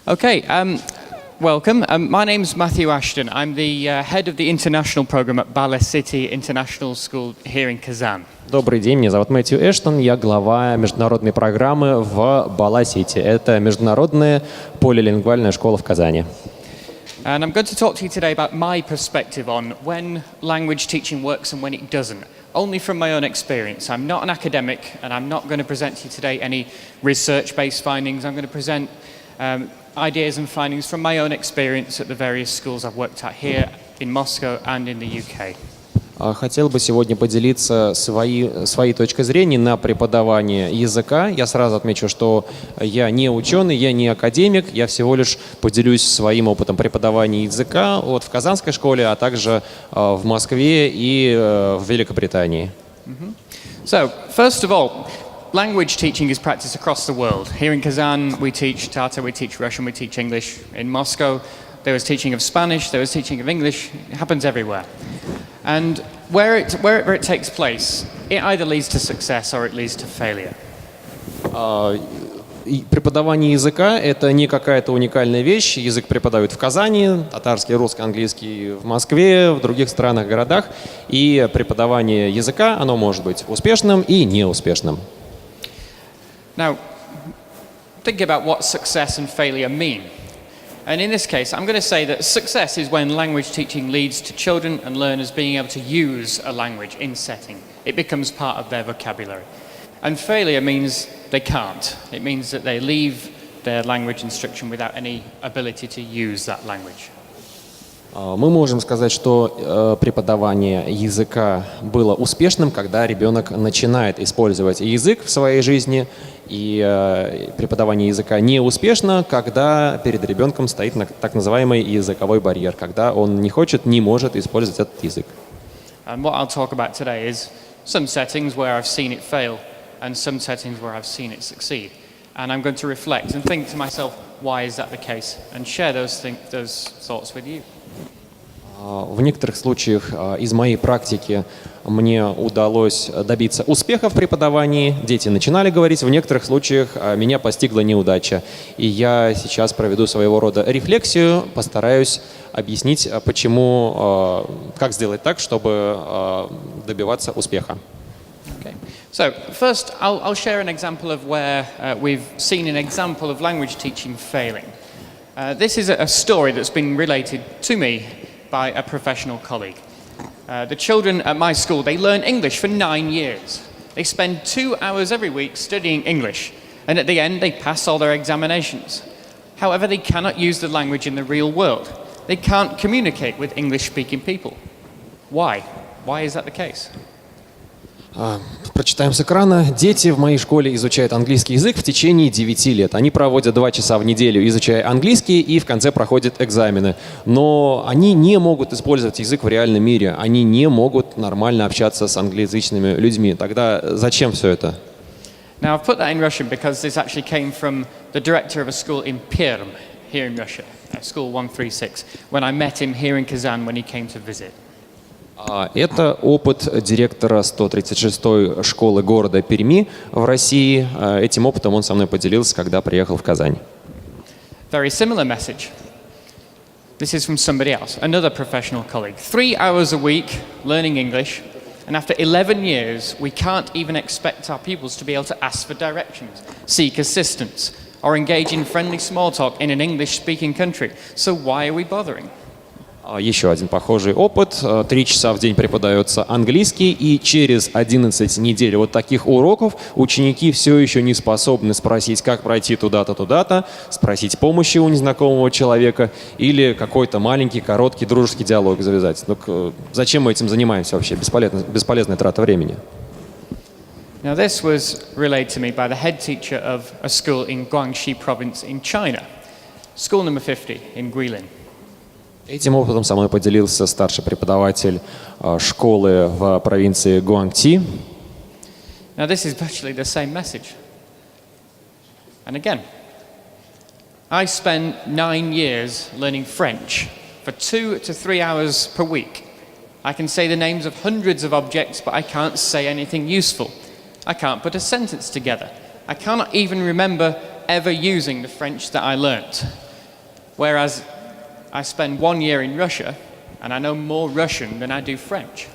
Okay, welcome. My name's Mэтью Эштон. I'm the head of the international program at Bala-siti International School here in Kazan. Добрый день, меня зовут Мэтью Эштон, я глава международной программы в Бала-сити. Это международная полилингвальная школа в Казани. And I'm going to talk to you today about my perspective on when language teaching works and when it doesn't, only from my own experience. I'm not an academic and I'm not going to present to you today any research-based findings. I'm going to present ideas and findings from my own experience at the various schools I've worked at here in Moscow and in the UK. Хотел бы сегодня поделиться своей точкой зрения на преподавание языка. Я сразу отмечу, что я не ученый, я не академик, я всего лишь поделюсь своим опытом преподавания языка в Казанской школе, а также в Москве и в Великобритании. So, first of all, language teaching is practiced across the world. Here in Kazan, we teach Tatar, we teach Russian, we teach English. In Moscow, there was teaching of Spanish, there was teaching of English. It happens everywhere. And wherever it takes place, it either leads to success or it leads to failure. Преподавание языка – это не какая-то уникальная вещь. Язык преподают в Казани, татарский, русский, английский в Москве, в других странах, городах. И преподавание языка, оно может быть успешным и неуспешным. Now, think about what success and failure mean. And in this case, I'm going to say that success is when language teaching leads to children and learners being able to use a language in setting. It becomes part of their vocabulary. And failure means they can't. It means that they leave their language instruction without any ability to use that language. Мы можем сказать, что преподавание языка было успешным, когда ребенок начинает использовать язык в своей жизни, и преподавание языка неуспешно, когда перед ребенком стоит так называемый языковой барьер, когда он не хочет, не может использовать этот язык. And what I'll talk about today is some settings where I've seen it fail and some settings where I've seen it succeed. And I'm going to reflect and think to myself, why is that the case? And share those thoughts with you. В некоторых случаях из моей практики мне удалось добиться успеха в преподавании. Дети начинали говорить, в некоторых случаях меня постигла неудача. И я сейчас проведу своего рода рефлексию, постараюсь объяснить, почему, как сделать так, чтобы добиваться успеха. Okay. So first, I'll share an example of where we've seen an example of language teaching failing. This is a story that's been related to me by a professional colleague. The children at my school, they learn English for 9 years. They spend 2 hours every week studying English, and at the end they pass all their examinations. However, they cannot use the language in the real world. They can't communicate with English-speaking people. Why? Why is that the case? Прочитаем с экрана. Дети в моей школе изучают английский язык в течение 9 лет. Они проводят 2 часа в неделю, изучая английский, и в конце проходят экзамены. Но они не могут использовать язык в реальном мире. Они не могут нормально общаться с англоязычными людьми. Тогда зачем все это? Now, I've put that in Russian because this actually came from the director of a school in Perm, here in Russia, school 136, when I met him here in Kazan when he came to visit. Это опыт директора 136-й школы города Перми в России. Этим опытом он со мной поделился, когда приехал в Казань. Very similar message. This is from somebody else, another professional colleague. 3 hours a week learning English, and after 11 years, we can't even expect our pupils to be able to ask for directions, seek assistance, or engage in friendly small talk in an English-speaking country. So why are we bothering? Еще один похожий опыт. 3 часа в день преподается английский, и через 11 недель вот таких уроков ученики все еще не способны спросить, как пройти туда-то, туда-то, спросить помощи у незнакомого человека или какой-то маленький, короткий, дружеский диалог завязать. Так зачем мы этим занимаемся вообще? Бесполезная трата времени. Now this was relayed to me by the head teacher of a school in Guangxi province in China, school number 50 in Guilin. Этим опытом со мной поделился старший преподаватель школы в провинции Гуангти. Now this is virtually the same message. And again, I spent 9 years learning French for 2 to 3 hours per week. I can say the names of hundreds of objects, but I can't say anything useful. I can't put a sentence together. I cannot even remember ever using the French that I learnt. whereas I spend 1 year in Russia and I know more Russian than I do French.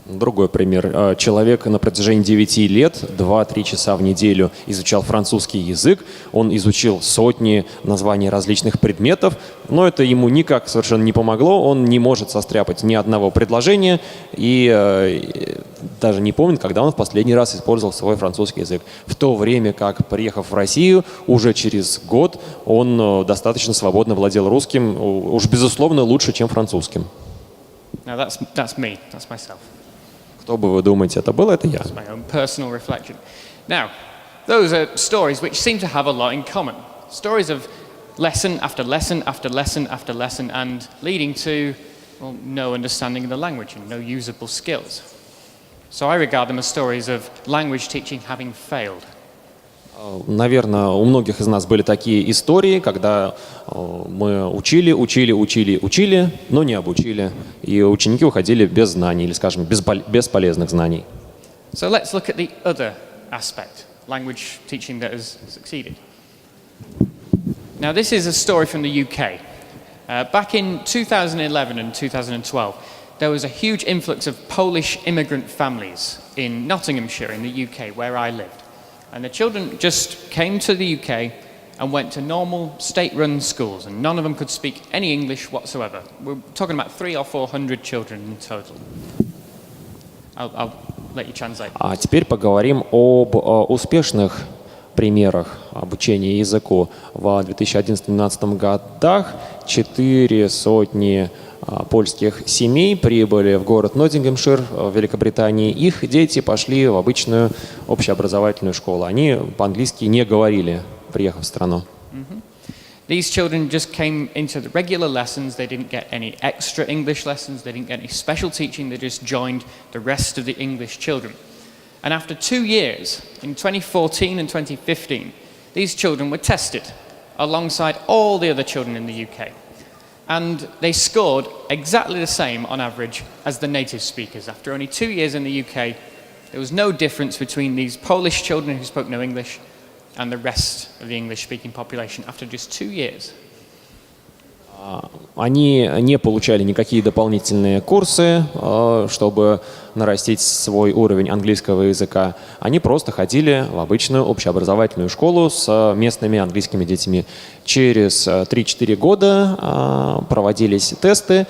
Другой пример. Человек на протяжении 9 лет, 2-3 часа в неделю изучал французский язык. Он изучил сотни названий различных предметов, но это ему никак совершенно не помогло. Он не может состряпать ни одного предложения и даже не помнит, когда он в последний раз использовал свой французский язык. В то время как, приехав в Россию, уже через год он достаточно свободно владел русским, уж безусловно лучше, чем французским. Now that's me, that's myself. Кто бы вы думаете, это было? Это я. That's my own personal reflection. Now, those are stories which seem to have a lot in common. Stories of lesson after lesson after lesson after lesson and leading to, well, no understanding of the language and no usable skills. So I regard them as stories of language teaching having failed. Наверное, у многих из нас были такие истории, когда мы учили, но не обучили, и ученики уходили без знаний, или, скажем, без полезных знаний. So let's look at the other aspect, language teaching that has succeeded. Now this is a story from the UK. Back in 2011 and 2012, there was a huge influx of Polish immigrant families in Nottinghamshire in the UK, where I lived. And the children just came to the UK and went to normal state-run schools, and none of them could speak any English whatsoever. We're talking about 300 or 400 children in total. I'll let you translate. А теперь поговорим об успешных примерах обучения языку. В 2011-2012 годах 400 польских семей прибыли в город Ноттингемшир в Великобритании. Их дети пошли в обычную общеобразовательную школу. Они по-английски не говорили, приехав в страну. These children just came into the regular lessons. They didn't get any extra English lessons. They didn't get any special teaching. They just joined the rest of the English children. And after 2 years, in 2014 and 2015, these children were tested alongside all the other children in the UK. And they scored exactly the same on average as the native speakers. After only 2 years in the UK, there was no difference between these Polish children who spoke no English and the rest of the English-speaking population after just 2 years. Они не получали никакие дополнительные курсы, чтобы нарастить свой уровень английского языка. Они просто ходили в обычную общеобразовательную школу с местными английскими детьми. Через 3-4 года проводились тесты.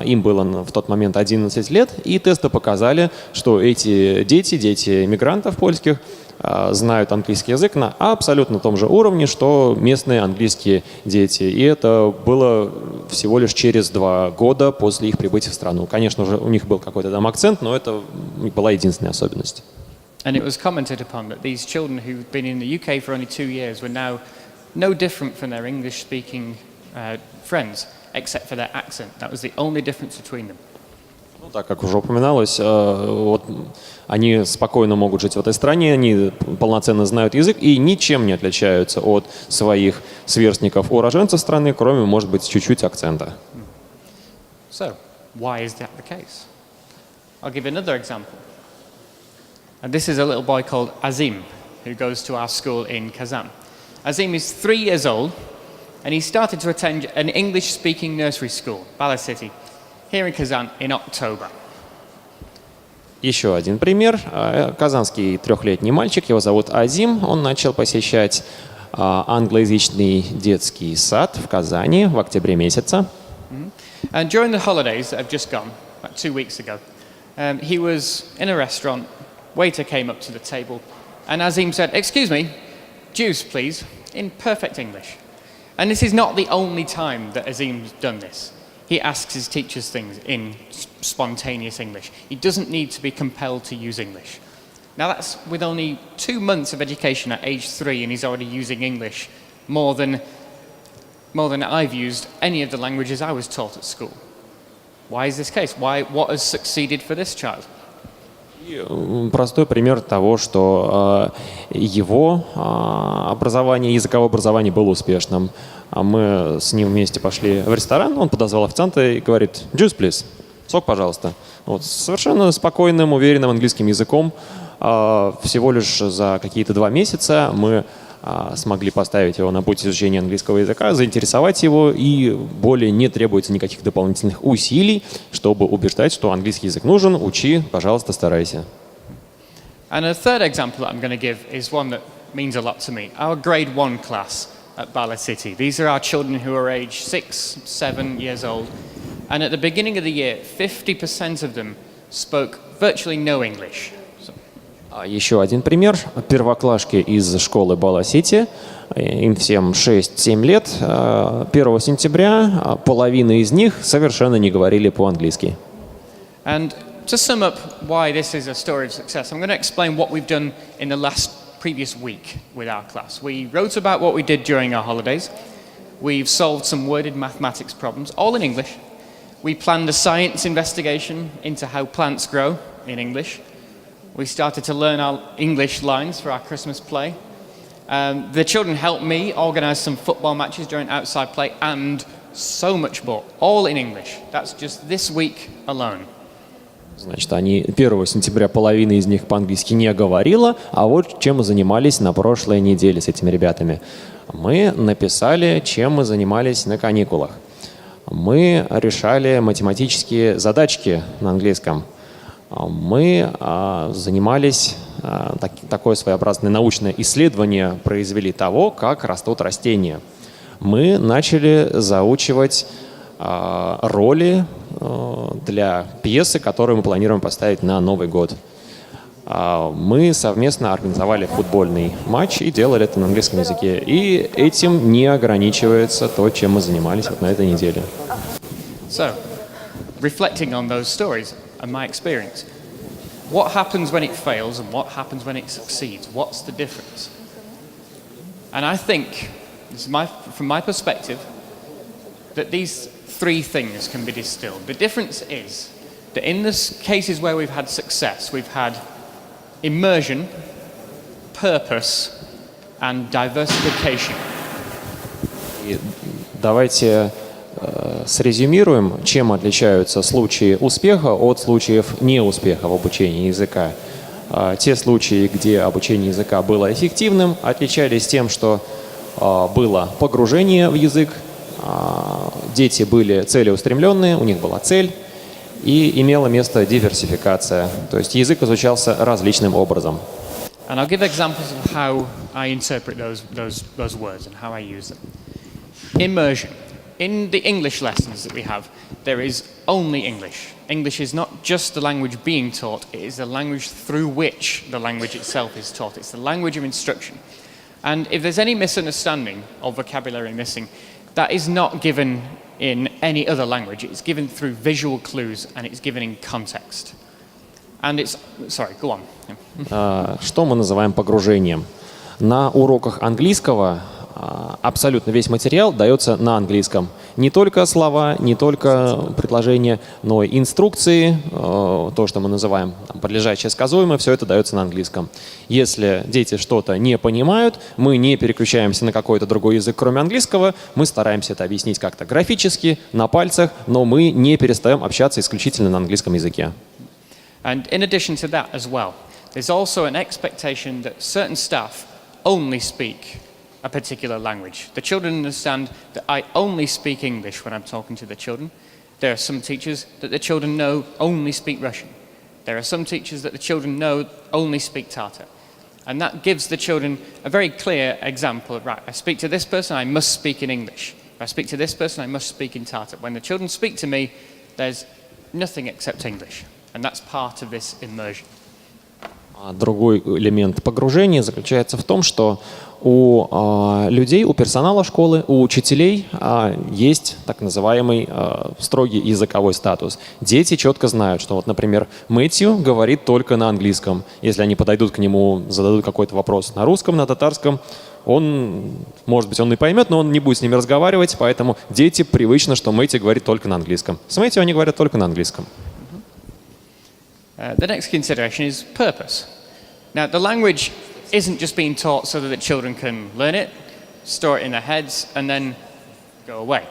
Им было в тот момент 11 лет, и тесты показали, что эти дети иммигрантов польских, знают английский язык на абсолютно том же уровне, что местные английские дети. И это было всего лишь через 2 года после их прибытия в страну. Конечно же, у них был какой-то там акцент, но это была единственная особенность. And it was commented upon that these children who've been in the UK for only 2 years were now no different from their English-speaking friends, except for their accent. That was the only difference between them. Ну, так как уже упоминалось, вот они спокойно могут жить в этой стране, они полноценно знают язык и ничем не отличаются от своих сверстников уроженцев страны, кроме, может быть, чуть-чуть акцента. So, why is that the case? I'll give another example. And this is a little boy called Azim, who goes to our school in Kazan. Azim is 3 years old, and he started to attend an English-speaking nursery school, Bala-siti, here in Kazan in October. Еще один пример. Казанский 3-летний мальчик, его зовут Азим. Он начал посещать англоязычный детский сад в Казани в октябре месяце. And during the holidays that have just gone, like 2 weeks ago, he was in a restaurant. Waiter came up to the table, and Azim said, "Excuse me, juice, please," in perfect English. And this is not the only time that Azim's done this. He asks his teachers things in spontaneous English. He doesn't need to be compelled to use English. Now that's with only 2 months of education at age 3, and he's already using English more than I've used any of the languages I was taught at school. Why is this case? What has succeeded for this child? Простой пример того, что его образование, языковое образование было успешным. Мы с ним вместе пошли в ресторан, он подозвал официанта и говорит: «Juice, please», сок, пожалуйста. Вот, совершенно спокойным, уверенным английским языком. Всего лишь за какие-то 2 месяца мы смогли поставить его на путь изучения английского языка, заинтересовать его, и более не требуется никаких дополнительных усилий, чтобы убеждать, что английский язык нужен, учи, пожалуйста, старайся. And a third example that I'm going to give is one that means a lot to me. Our grade 1 class at Bala-siti. These are our children who are aged 6, 7 years old. And at the beginning of the year, 50% of them spoke virtually no English. Еще один пример. Первоклашки из школы Бала-сити, им всем 6-7 лет. 1 сентября половина из них совершенно не говорили по-английски. And to sum up why this is a story of success, I'm going to explain what we've done in the previous week with our class. We wrote about what we did during our holidays. We've solved some worded mathematics problems, all in English. We planned a science investigation into how plants grow in English. We started to learn our English lines for our Christmas play. The children helped me organize some football matches during outside play and so much more, all in English. That's just this week alone. Значит, 1 сентября половина из них по-английски не говорила, а вот чем мы занимались на прошлой неделе с этими ребятами. Мы написали, чем мы занимались на каникулах. Мы решали математические задачки на английском. Мы занимались, такое своеобразное научное исследование произвели того, как растут растения. Мы начали заучивать роли для пьесы, которую мы планируем поставить на Новый год. Мы совместно организовали футбольный матч и делали это на английском языке. И этим не ограничивается то, чем мы занимались вот на этой неделе. So, reflecting on those stories and my experience, what happens when it fails and what happens when it succeeds? What's the difference? And I think, from my perspective, that these three things can be distilled. The difference is that in the cases where we've had success, we've had immersion, purpose, and diversification. И давайте срезюмируем, чем отличаются случаи успеха от случаев неуспеха в обучении языка. Те случаи, где обучение языка было эффективным, отличались тем, что было погружение в язык, дети были целеустремленные, у них была цель, и имела место диверсификация, то есть язык изучался различным образом. And I'll give examples of how I interpret those words and how I use them. Immersion. In the English lessons that we have, there is only English. English is not just the language being taught, it is the language through which the language itself is taught. It's the language of instruction. And if there's any misunderstanding or vocabulary missing, that is not given in any other language. It's given through visual clues and it's given in context. And it's... Sorry, go on. Что мы называем погружением? На уроках английского абсолютно весь материал дается на английском. Не только слова, не только предложения, но и инструкции, то, что мы называем подлежащее сказуемое, все это дается на английском. Если дети что-то не понимают, мы не переключаемся на какой-то другой язык, кроме английского, мы стараемся это объяснить как-то графически, на пальцах, но мы не перестаем общаться исключительно на английском языке. And in addition to that as well, there's also an expectation that certain staff only speak a particular language. The children understand that I only speak English when I'm talking to the children. There are some teachers that the children know only speak Russian. There are some teachers that the children know only speak Tatar. And that gives the children a very clear example of, right, I speak to this person, I must speak in English. If I speak to this person, I must speak in Tatar. When the children speak to me, there's nothing except English. And that's part of this immersion. Другой элемент погружения заключается в том, что у людей, у персонала школы, у учителей есть так называемый строгий языковой статус. Дети четко знают, что, вот, например, Мэтью говорит только на английском. Если они подойдут к нему, зададут какой-то вопрос на русском, на татарском, может быть, он и поймет, но он не будет с ними разговаривать, поэтому дети привычно, что Мэтью говорит только на английском. С Мэтью они говорят только на английском. The next consideration is purpose. Now, the language isn't just being taught so that the children can learn it, store it in their heads, and then go away.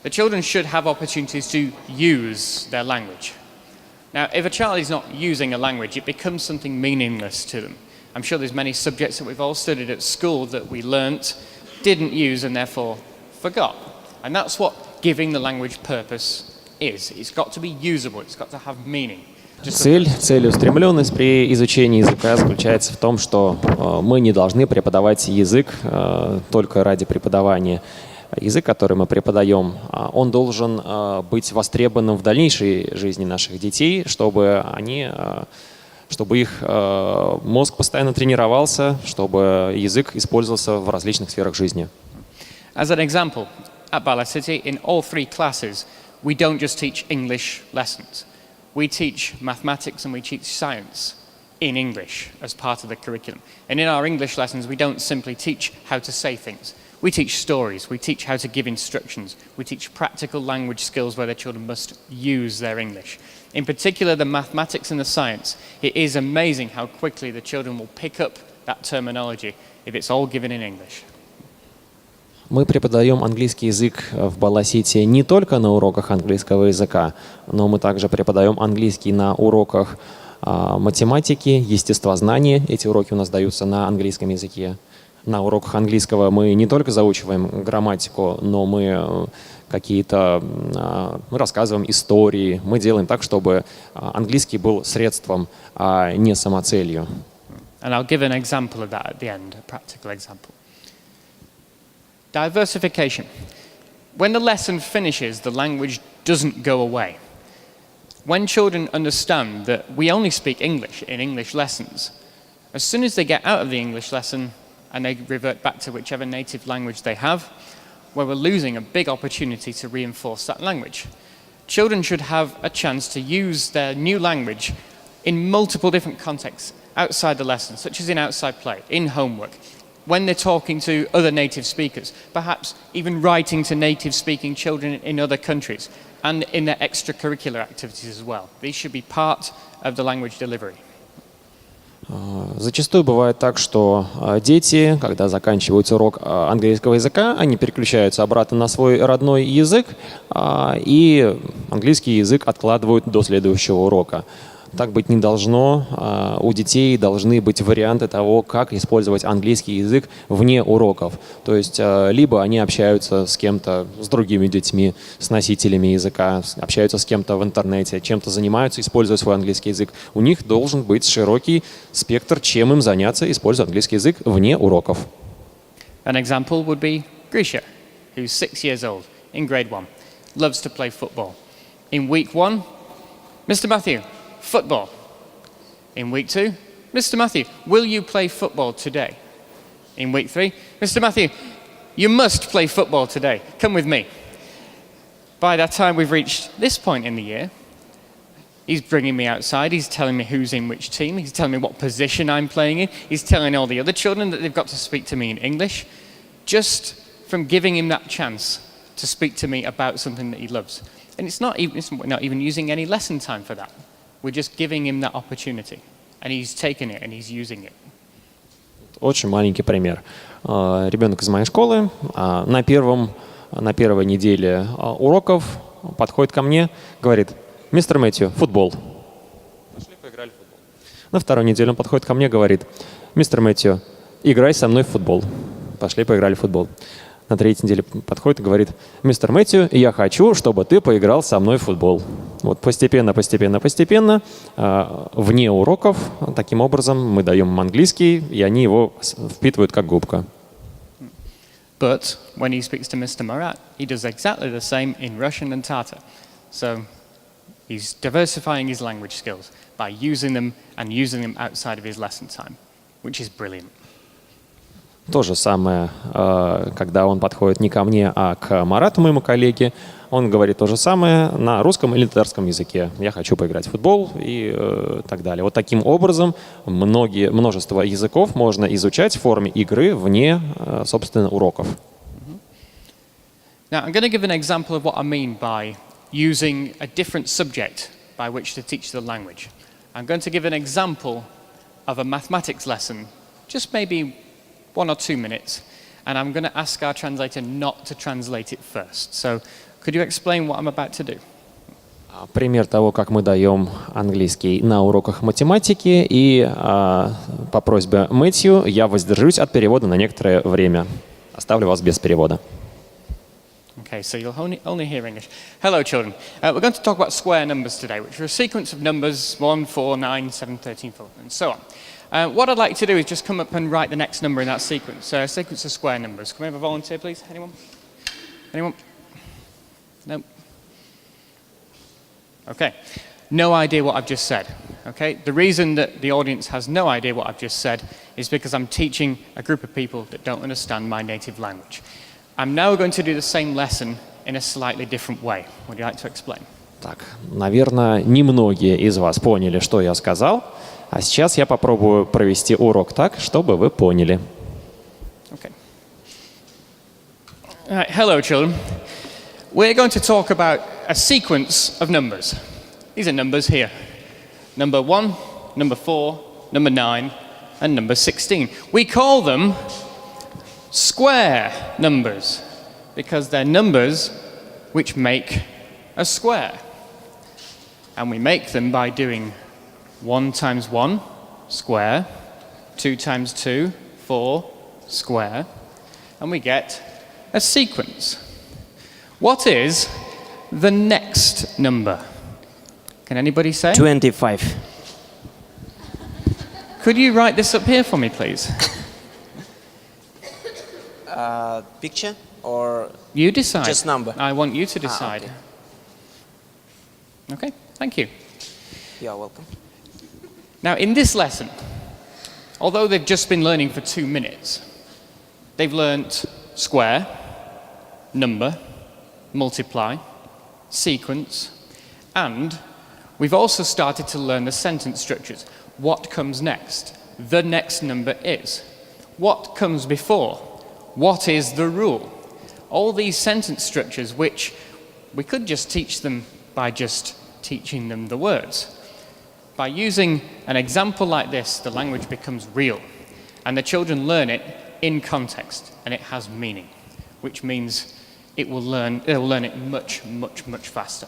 The children should have opportunities to use their language. Now, if a child is not using a language, it becomes something meaningless to them. I'm sure there's many subjects that we've all studied at school that we learnt, didn't use and therefore forgot. And that's what giving the language purpose is. It's got to be usable, it's got to have meaning. Целеустремленность при изучении языка заключается в том, что мы не должны преподавать язык только ради преподавания. Язык, который мы преподаем, он должен быть востребованным в дальнейшей жизни наших детей, чтобы их мозг постоянно тренировался, чтобы язык использовался в различных сферах жизни. As an example, at Bala-siti, in all 3 classes, we don't just teach English lessons. We teach mathematics and we teach science in English as part of the curriculum. And in our English lessons, we don't simply teach how to say things. We teach stories, we teach how to give instructions, we teach practical language skills where the children must use their English. In particular, the mathematics and the science, it is amazing how quickly the children will pick up that terminology if it's all given in English. Мы преподаем английский язык в Бала-сити не только на уроках английского языка, но мы также преподаем английский на уроках математики, естествознания. Эти уроки у нас даются на английском языке. На уроках английского мы не только заучиваем грамматику, но мы рассказываем истории. Мы делаем так, чтобы английский был средством, а не самоцелью. And I'll give an example of that at the end, a practical example. Diversification. When the lesson finishes, the language doesn't go away. When children understand that we only speak English in English lessons, as soon as they get out of the English lesson and they revert back to whichever native language they have, well, we're losing a big opportunity to reinforce that language. Children should have a chance to use their new language in multiple different contexts outside the lesson, such as in outside play, in homework, when they're talking to other native speakers, perhaps even writing to native-speaking children in other countries, and in their extracurricular activities as well. These should be part of the language delivery. Зачастую бывает так, что дети, когда заканчивают урок английского языка, они переключаются обратно на свой родной язык, и английский язык откладывают до следующего урока. Так быть не должно. У детей должны быть варианты того, как использовать английский язык вне уроков. То есть либо они общаются с кем-то, с другими детьми, с носителями языка, общаются с кем-то в интернете, чем-то занимаются, используя свой английский язык. У них должен быть широкий спектр, чем им заняться, используя английский язык вне уроков. An example would be Grisha, who's 6 years old, in grade 1, loves to play football. In week 1, Mr. Matthew, football. In week 2, Mr. Matthew, will you play football today? In week 3, Mr. Matthew, you must play football today. Come with me. By that time we've reached this point in the year, he's bringing me outside, he's telling me who's in which team, he's telling me what position I'm playing in, he's telling all the other children that they've got to speak to me in English, just from giving him that chance to speak to me about something that he loves. And it's not even using any lesson time for that. We're just giving him that opportunity, and he's taken it and he's using it. Очень маленький пример. Ребенок из моей школы на первой неделе уроков подходит ко мне, говорит: «Мистер Мэтью, футбол». Пошли поиграли в футбол. На второй неделе он подходит ко мне, говорит: «Мистер Мэтью, играй со мной в футбол». Пошли поиграли в футбол. На третьей неделе подходит и говорит: «Мистер Мэтью, я хочу, чтобы ты поиграл со мной в футбол». Вот постепенно, вне уроков, таким образом мы даем им английский, и они его впитывают как губка. But when he speaks to Mr. Marat, he does exactly the same in Russian and Tatar. So he's diversifying his language skills by using them and using them outside of his lesson time, which is brilliant. То же самое, когда он подходит не ко мне, а к Марату, моему коллеге, он говорит то же самое на русском или татарском языке. Я хочу поиграть в футбол и так далее. Вот таким образом множество языков можно изучать в форме игры вне, собственно, уроков. Now, I'm going to give an example of what I mean by using a different subject by which to teach the language. I'm going to give an example of a mathematics lesson, just maybe 1 or 2 minutes, and I'm going to ask our translator not to translate it first. So, could you explain what I'm about to do? Пример того, как мы даем английский на уроках математики, и по просьбе Мэтью я воздержусь от перевода на некоторое время. Оставлю вас без перевода. Okay, so you'll only hear English. Hello, children. We're going to talk about square numbers today, which are a sequence of numbers 1, 4, 9, 7, 13, 14, and so on. What I'd like to do is just come up and write the next number in that sequence. A sequence of square numbers. Can we have a volunteer, please? Anyone? Anyone? No? Okay. No idea what I've just said. Okay. The reason that the audience has no idea what I've just said is because I'm teaching a group of people that don't understand my native language. I'm now going to do the same lesson in a slightly different way. Would you like to explain? Так, наверное, немногие из вас поняли, что я сказал, а сейчас я попробую провести урок так, чтобы вы поняли. Okay. All right. Hello, children. We're going to talk about a sequence of numbers. These are numbers here. Number 1, number 4, number 9, and number 16. We call them square numbers because they're numbers which make a square. And we make them by doing 1 times 1, square, 2 times 2, 4, square, and we get a sequence. What is the next number? Can anybody say? 25. Could you write this up here for me, please? Picture or You decide. just number? I want you to decide. Okay. Okay, thank you. You're welcome. Now, in this lesson, although they've just been learning for 2 minutes, they've learnt square, number, multiply, sequence, and we've also started to learn the sentence structures. What comes next? The next number is. What comes before? What is the rule? All these sentence structures, which we could just teach them by just teaching them the words. By using an example like this, the language becomes real, and the children learn it in context, and it has meaning, which means they'll learn it much, much, much faster.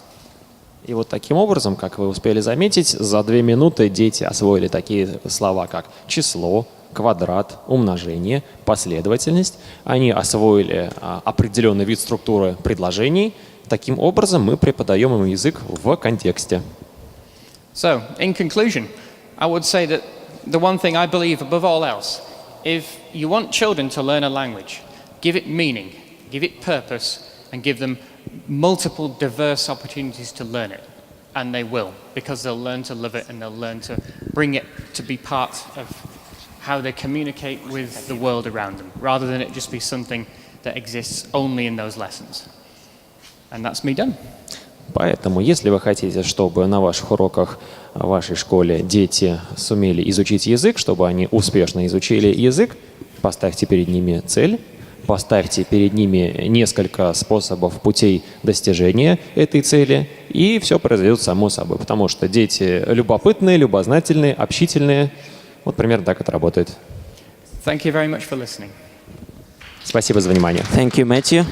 И вот таким образом, как вы успели заметить, за 2 минуты дети освоили такие слова, как число, квадрат, умножение, последовательность. Они освоили определенный вид структуры предложений. Таким образом, мы преподаем им язык в контексте. So, in conclusion, I would say that the one thing I believe above all else, if you want children to learn a language, give it meaning, give it purpose, and give them multiple diverse opportunities to learn it. And they will, because they'll learn to love it and they'll learn to bring it to be part of how they communicate with the world around them, rather than it just be something that exists only in those lessons. And that's me done. Поэтому, если вы хотите, чтобы на ваших уроках в вашей школе дети сумели изучить язык, чтобы они успешно изучили язык, поставьте перед ними цель, поставьте перед ними несколько способов, путей достижения этой цели, и все произойдет само собой, потому что дети любопытные, любознательные, общительные. Вот примерно так это работает. Thank you very much for listening. Спасибо за внимание. Thank you, Matthew.